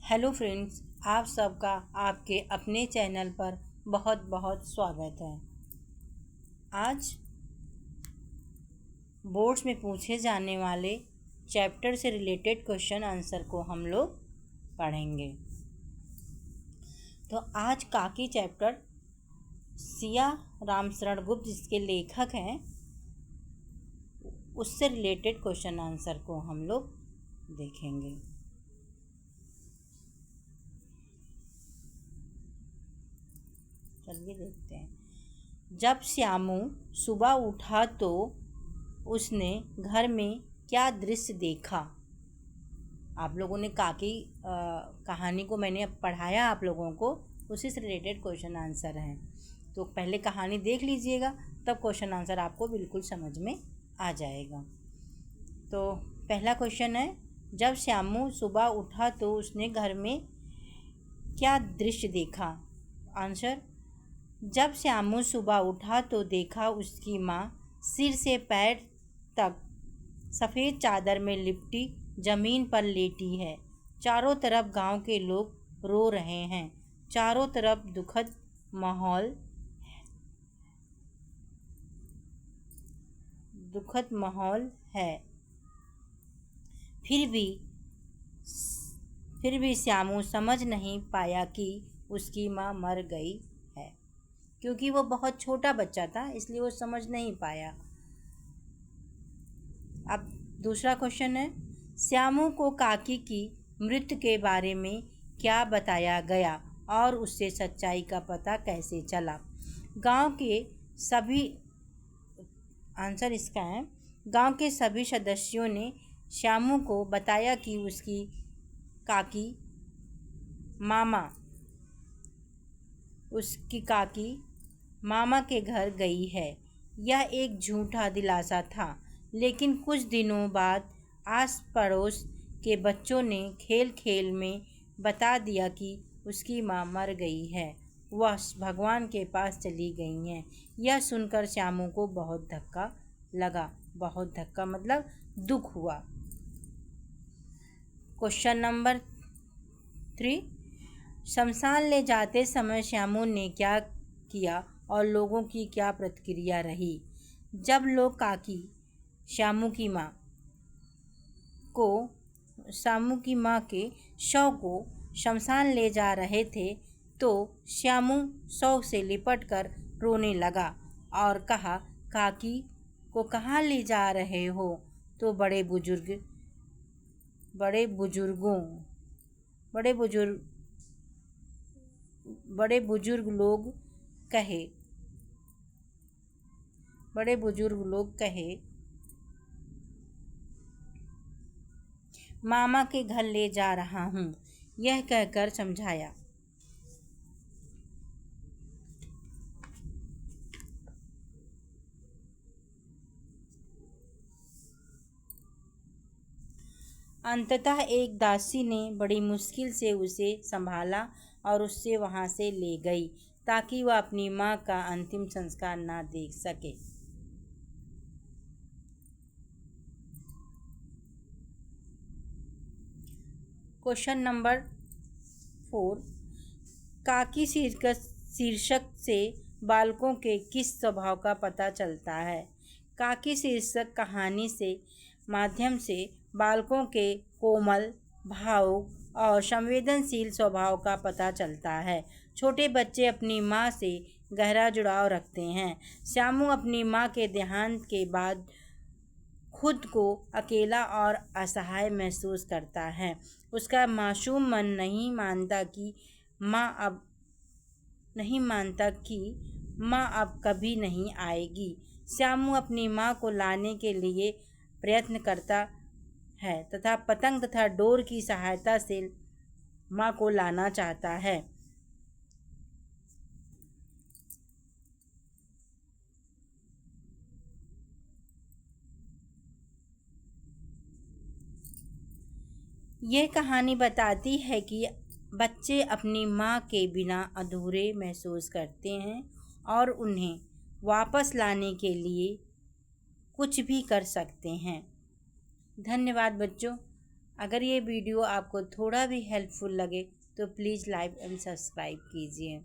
Hello friends, आप सबका आपके अपने चैनल पर बहुत बहुत स्वागत है। आज बोर्ड्स में पूछे जाने वाले चैप्टर से रिलेटेड क्वेश्चन आंसर को हम लोग पढ़ेंगे। तो आज काकी चैप्टर सिया रामशरण गुप्त जिसके लेखक हैं उससे रिलेटेड क्वेश्चन आंसर को हम लोग देखेंगे। चलिए देखते हैं। जब श्यामू सुबह उठा तो उसने घर में क्या दृश्य देखा। आप लोगों ने काकी कहानी को मैंने पढ़ाया आप लोगों को, उसी से रिलेटेड क्वेश्चन आंसर हैं। तो पहले कहानी देख लीजिएगा, तब क्वेश्चन आंसर आपको बिल्कुल समझ में आ जाएगा। तो पहला क्वेश्चन है, जब श्यामू सुबह उठा तो उसने घर में क्या दृश्य देखा। आंसर, जब श्यामू सुबह उठा तो देखा उसकी माँ सिर से पैर तक सफ़ेद चादर में लिपटी जमीन पर लेटी है। चारों तरफ गांव के लोग रो रहे हैं। चारों तरफ दुखद माहौल है। फिर भी श्यामू समझ नहीं पाया कि उसकी माँ मर गई है, क्योंकि वो बहुत छोटा बच्चा था, इसलिए वो समझ नहीं पाया। अब दूसरा क्वेश्चन है, श्यामू को काकी की मृत्यु के बारे में क्या बताया गया और उससे सच्चाई का पता कैसे चला। गांव के सभी आंसर इसका है, गांव के सभी सदस्यों ने श्यामू को बताया कि उसकी काकी मामा के घर गई है। यह एक झूठा दिलासा था, लेकिन कुछ दिनों बाद आस पड़ोस के बच्चों ने खेल खेल में बता दिया कि उसकी माँ मर गई है, वह भगवान के पास चली गई हैं। यह सुनकर श्यामू को बहुत धक्का लगा। बहुत धक्का मतलब दुख हुआ। क्वेश्चन नंबर 3, शमशान ले जाते समय श्यामू ने क्या किया और लोगों की क्या प्रतिक्रिया रही। जब लोग काकी श्यामू की माँ के शव को शमशान ले जा रहे थे तो श्यामू शव से लिपट कर रोने लगा और कहा, काकी को कहाँ ले जा रहे हो। तो बड़े बुजुर्ग लोग कहे मामा के घर ले जा रहा हूँ, यह कहकर समझाया। अंततः एक दासी ने बड़ी मुश्किल से उसे संभाला और उससे वहां से ले गई, ताकि वह अपनी माँ का अंतिम संस्कार ना देख सके। क्वेश्चन नंबर 4, काकी शीर्षक से बालकों के किस स्वभाव का पता चलता है। काकी शीर्षक कहानी से माध्यम से बालकों के कोमल, भावुक और संवेदनशील स्वभाव का पता चलता है। छोटे बच्चे अपनी माँ से गहरा जुड़ाव रखते हैं। श्यामू अपनी माँ के देहांत के बाद खुद को अकेला और असहाय महसूस करता है। उसका मासूम मन नहीं मानता कि माँ अब कभी नहीं आएगी। श्यामू अपनी माँ को लाने के लिए प्रयत्न करता है तथा पतंग तथा डोर की सहायता से माँ को लाना चाहता है। यह कहानी बताती है कि बच्चे अपनी माँ के बिना अधूरे महसूस करते हैं और उन्हें वापस लाने के लिए कुछ भी कर सकते हैं। धन्यवाद बच्चों। अगर ये वीडियो आपको थोड़ा भी हेल्पफुल लगे तो प्लीज़ लाइक एंड सब्सक्राइब कीजिए।